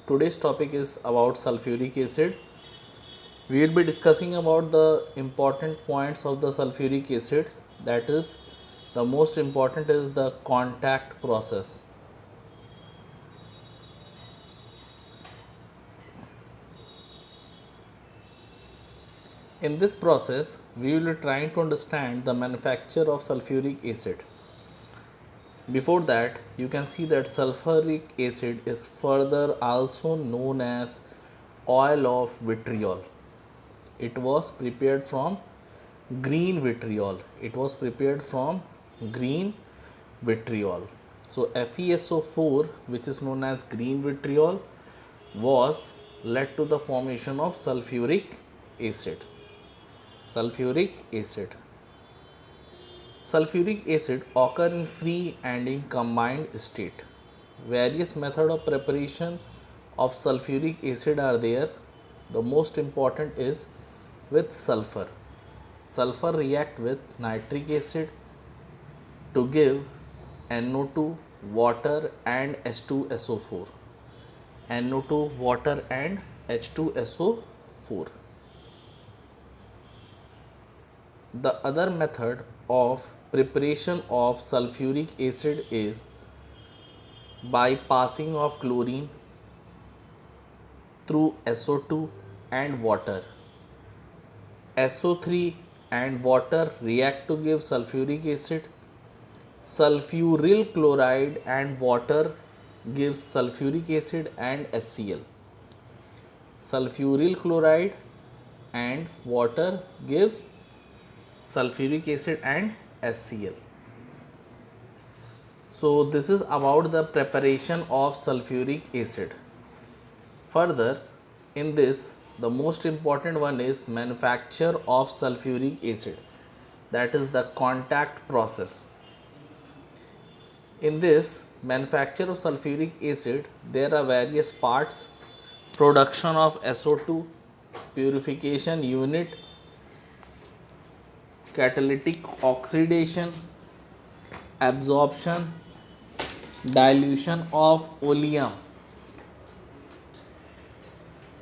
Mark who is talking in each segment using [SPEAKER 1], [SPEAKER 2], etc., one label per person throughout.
[SPEAKER 1] Today's topic is about sulfuric acid. We will be discussing about the important points of the sulfuric acid. That is, the most important is the contact process. In this process, we will be trying to understand the manufacture of sulfuric acid. Before that, you can see that sulfuric acid is further also known as oil of vitriol. It was prepared from green vitriol. It was prepared from green vitriol. So FeSO4, which is known as green vitriol, was led to the formation of sulfuric acid. Sulfuric acid. Sulfuric acid occur in free and in combined state. Various methods of preparation of sulfuric acid are there. The most important is with sulfur. Sulfur react with nitric acid to give NO2, water and H2SO4. NO2, water and H2SO4. The other method of preparation of sulfuric acid is by passing of chlorine through SO2 and water. SO3 and water react to give sulfuric acid. Sulfuryl chloride and water gives sulfuric acid and HCl. Sulfuryl chloride and water gives sulfuric acid and HCl. So this is about the preparation of sulfuric acid. Further, in this, the most important one is manufacture of sulfuric acid, that is the contact process. In this manufacture of sulfuric acid, there are various parts: production of SO2, purification unit, catalytic oxidation, absorption, dilution of oleum.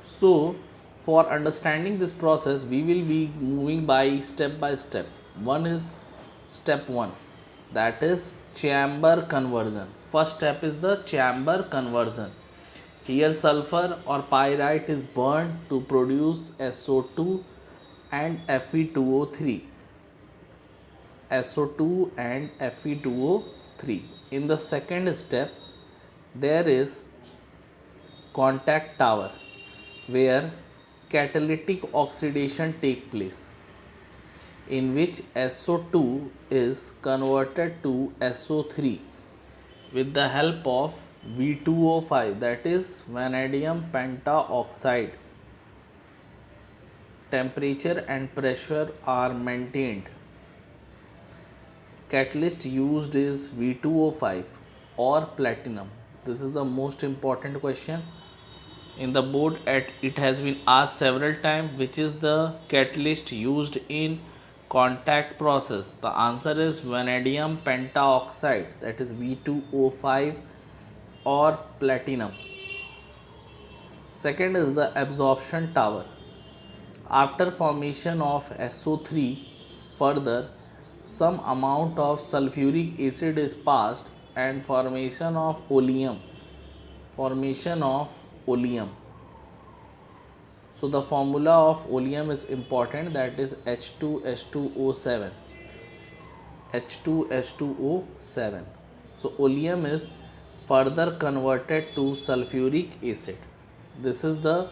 [SPEAKER 1] So, for understanding this process, we will be moving by step. One is step 1, that is chamber conversion. First step is the chamber conversion. Here sulfur or pyrite is burned to produce SO2 and Fe2O3. SO2 and Fe2O3. In the second step, there is contact tower, where catalytic oxidation take place, in which SO2 is converted to SO3 with the help of V2O5, that is vanadium pentaoxide. Temperature and pressure are maintained. Catalyst used is V2O5 or platinum. This is the most important question. In the board, it has been asked several times, which is the catalyst used in contact process. The answer is vanadium pentaoxide, that is V2O5 or platinum. Second is the absorption tower. After formation of SO3, further some amount of sulfuric acid is passed and formation of oleum. So the formula of oleum is important, that is H2H2O7. H2H2O7. So oleum is further converted to sulfuric acid. This is the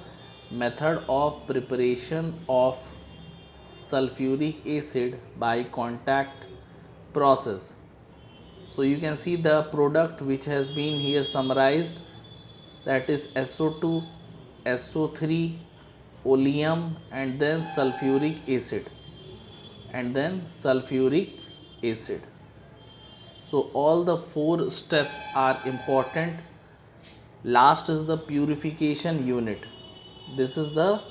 [SPEAKER 1] method of preparation of sulfuric acid by contact process. So you can see the product which has been here summarized, that is SO2, SO3, oleum and then sulfuric acid. So all the 4 steps are important. Last is the purification unit. This is the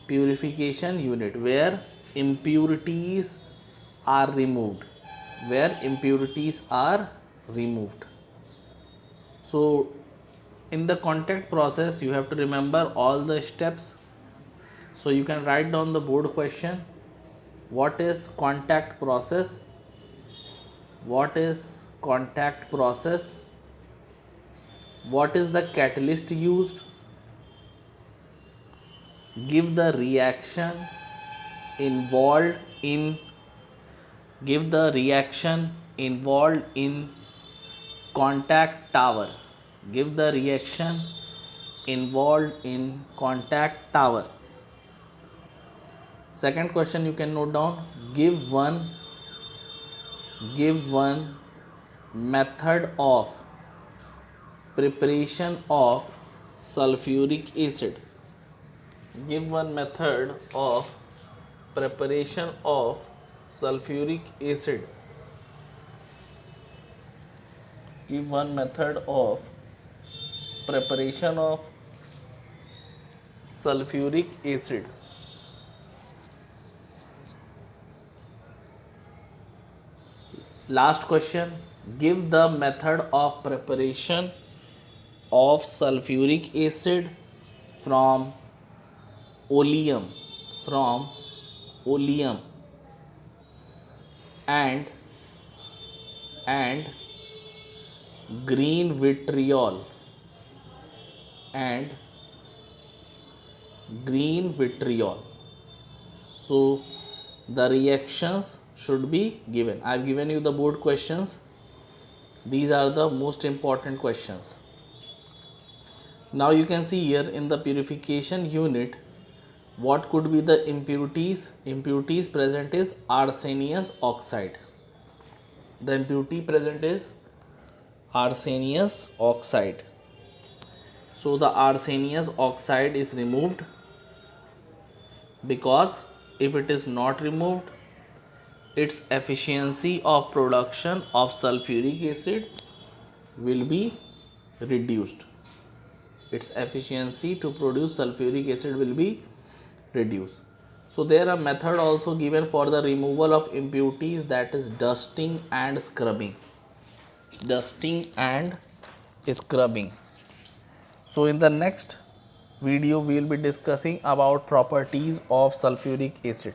[SPEAKER 1] purification unit where impurities are removed. So In the contact process, you have to remember all the steps. So you can write down the board question. What is contact process? What is contact process? What is the catalyst used? Give the reaction involved in contact tower. Give the reaction involved in contact tower. Second question you can note down. Give one method of preparation of sulfuric acid. Give one method of preparation of sulfuric acid. Give one method of preparation of sulfuric acid. Last question. Give the method of preparation of sulfuric acid from oleum and green vitriol So the reactions should be given. I have given you the board questions. These are the most important questions. Now you can see here in the purification unit what could be the impurities. Impurities present is arsenious oxide. The impurity present is arsenious oxide. So the arsenious oxide is removed, because if it is not removed, its efficiency of production of sulfuric acid will be reduced. Its efficiency to produce sulfuric acid will be reduced. So there are method also given for the removal of impurities, that is dusting and scrubbing. So in the next video we will be discussing about properties of sulfuric acid.